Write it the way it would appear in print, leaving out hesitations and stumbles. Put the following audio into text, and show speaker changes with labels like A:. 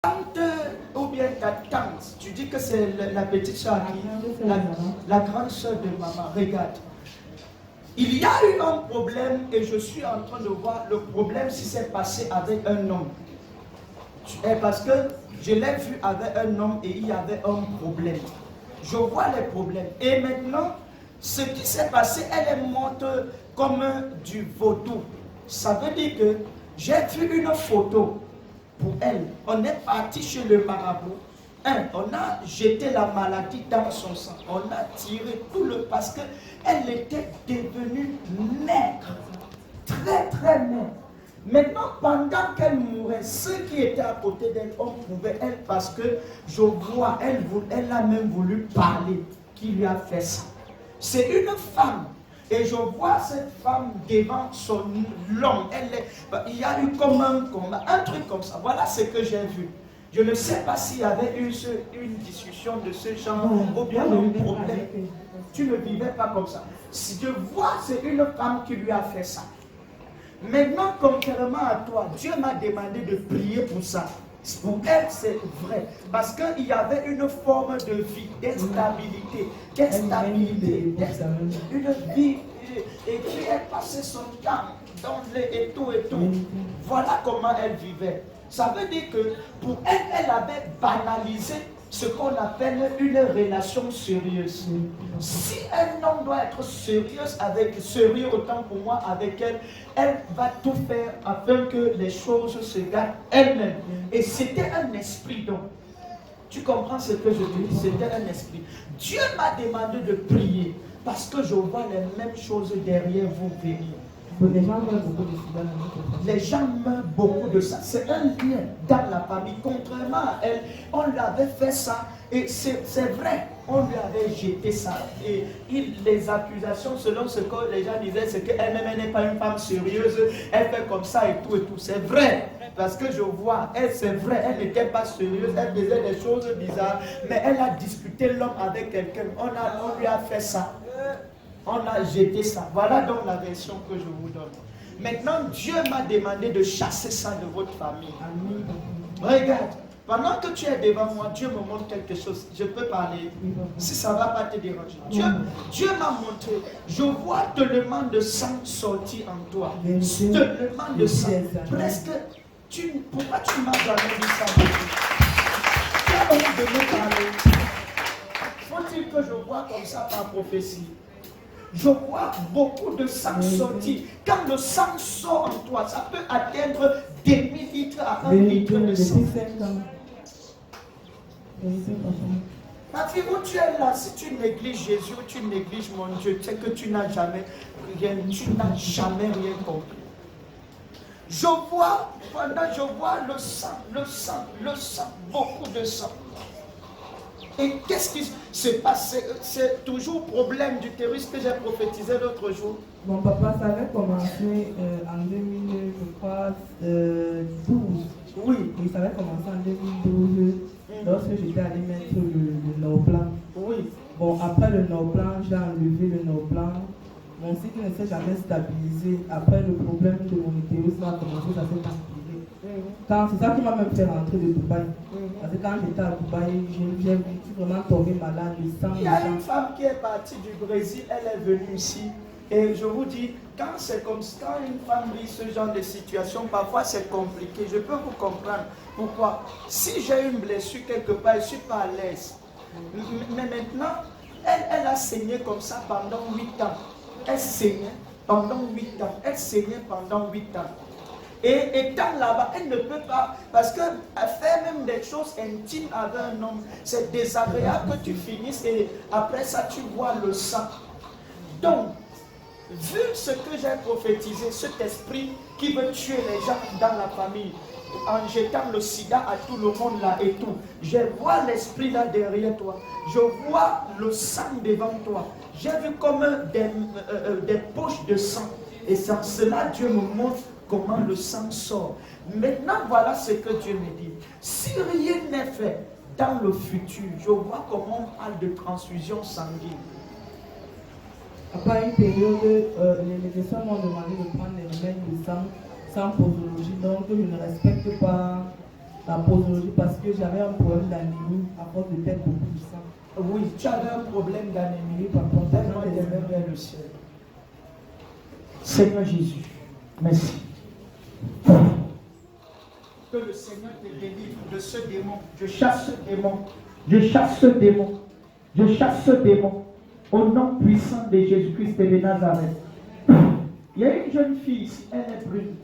A: tante ou bien ta tante, tu dis que c'est la petite soeur qui, la grande soeur de maman, regarde. Il y a eu un problème et je suis en train de voir le problème si c'est passé avec un homme. Parce que je l'ai vu avec un homme et il y avait un problème. Je vois les problèmes. Et maintenant, ce qui s'est passé, elle est morte comme du vaudou. Ça veut dire que j'ai vu une photo pour elle. On est parti chez le marabout. On a jeté la maladie dans son sang. On a tiré tout le... Parce qu'elle était devenue maigre. Très, très maigre. Maintenant, pendant qu'elle mourait, ceux qui étaient à côté d'elle, on pouvait elle, parce que je vois, elle a même voulu parler, qui lui a fait ça. C'est une femme. Et je vois cette femme devant son long. Il y a eu comme un truc comme ça. Voilà ce que j'ai vu. Je ne sais pas s'il y avait eu une discussion de ce genre ou bien un problème. Tu ne vivais pas comme ça. Si je vois, c'est une femme qui lui a fait ça. Maintenant, contrairement à toi, Dieu m'a demandé de prier pour ça. Pour elle, c'est vrai. Parce qu'il y avait une forme de vie, d'instabilité. Une vie. Et puis elle passait son temps dans et tout. Voilà comment elle vivait. Ça veut dire que pour elle, elle avait banalisé ce qu'on appelle une relation sérieuse. Si un homme doit être sérieux autant pour moi avec elle, elle va tout faire afin que les choses se gardent elle-même. Et c'était un esprit donc. Tu comprends ce que je dis? C'était un esprit. Dieu m'a demandé de prier parce que je vois les mêmes choses derrière vous venir.
B: Les gens meurent beaucoup de sida.
A: Les gens meurent beaucoup de ça. C'est un lien dans la famille. Contrairement à elle, on lui avait fait ça. Et c'est vrai, on lui avait jeté ça. Et les accusations, selon ce que les gens disaient, c'est qu'elle-même, elle n'est pas une femme sérieuse. Elle fait comme ça et tout. C'est vrai. Parce que je vois, elle, c'est vrai, elle n'était pas sérieuse. Elle faisait des choses bizarres. Mais elle a discuté l'homme avec quelqu'un. On lui a fait ça. On a jeté ça. Voilà donc la version que je vous donne. Maintenant, Dieu m'a demandé de chasser ça de votre famille. Amen. Regarde, pendant que tu es devant moi, Dieu me montre quelque chose. Je peux parler. Si ça ne va pas te déranger. Dieu m'a montré. Je vois tellement de sang sortir en toi. Tellement de sang. Presque, pourquoi tu m'as jamais dit ça? Tu as honte de me parler. Faut-il que je vois comme ça par prophétie? Je vois beaucoup de sang sortir. Quand le sang sort en toi, ça peut atteindre des millilitres à 1 litre de sang. Ma fille, où tu es là, si tu négliges Jésus, ou tu négliges mon Dieu, c'est que tu n'as jamais rien compris. Je vois le sang, beaucoup de sang. Et qu'est-ce qui se passe? C'est toujours problème d'utérus que j'ai prophétisé l'autre jour.
B: Mon papa, ça avait commencé en 2000, je crois, 12.
A: Oui.
B: Ça avait commencé en 2012, lorsque j'étais allé mettre le Norplan.
A: Oui.
B: Bon, après le Norplan, j'ai enlevé le Norplan. Mon cycle ne s'est jamais stabilisé. Après, le problème de mon utérus a commencé, ça s'est empiré. C'est ça qui m'a même fait rentrer de Dubaï. Parce que quand j'étais à Dubaï, j'ai vraiment tombé malade.
A: Il y a une femme qui est partie du Brésil, elle est venue ici. Et je vous dis, quand c'est comme ça, quand une femme vit ce genre de situation, parfois c'est compliqué. Je peux vous comprendre. Pourquoi? Si j'ai une blessure quelque part, je ne suis pas à l'aise. Mais maintenant, elle a saigné comme ça pendant 8 ans. Elle saignait pendant 8 ans. Elle saignait pendant 8 ans. Et étant là-bas, elle ne peut pas, parce qu'elle fait même des choses intimes avec un homme. C'est désagréable que tu finisses et après ça, tu vois le sang. Donc, vu ce que j'ai prophétisé, cet esprit qui veut tuer les gens dans la famille, en jetant le sida à tout le monde là et tout, je vois l'esprit là derrière toi. Je vois le sang devant toi. J'ai vu comme des poches de sang. Et sans cela, Dieu me montre comment le sang sort. Maintenant, voilà ce que Dieu me dit. Si rien n'est fait dans le futur, je vois comment on parle de transfusion sanguine.
B: Après une période, les médecins m'ont demandé de prendre les remèdes de sang sans posologie, donc je ne respecte pas la posologie parce que j'avais un problème d'anémie à force de perdre beaucoup de sang.
A: Oui, tu avais un problème d'anémie.
B: Oui, papa.
A: Donne-moi des mains vers le ciel. Seigneur Jésus, merci. Que le Seigneur te délivre de ce démon. Je chasse ce démon. Je chasse ce démon. Je chasse ce démon. Au nom puissant de Jésus-Christ de Nazareth. Il y a une jeune fille ici, elle est brune.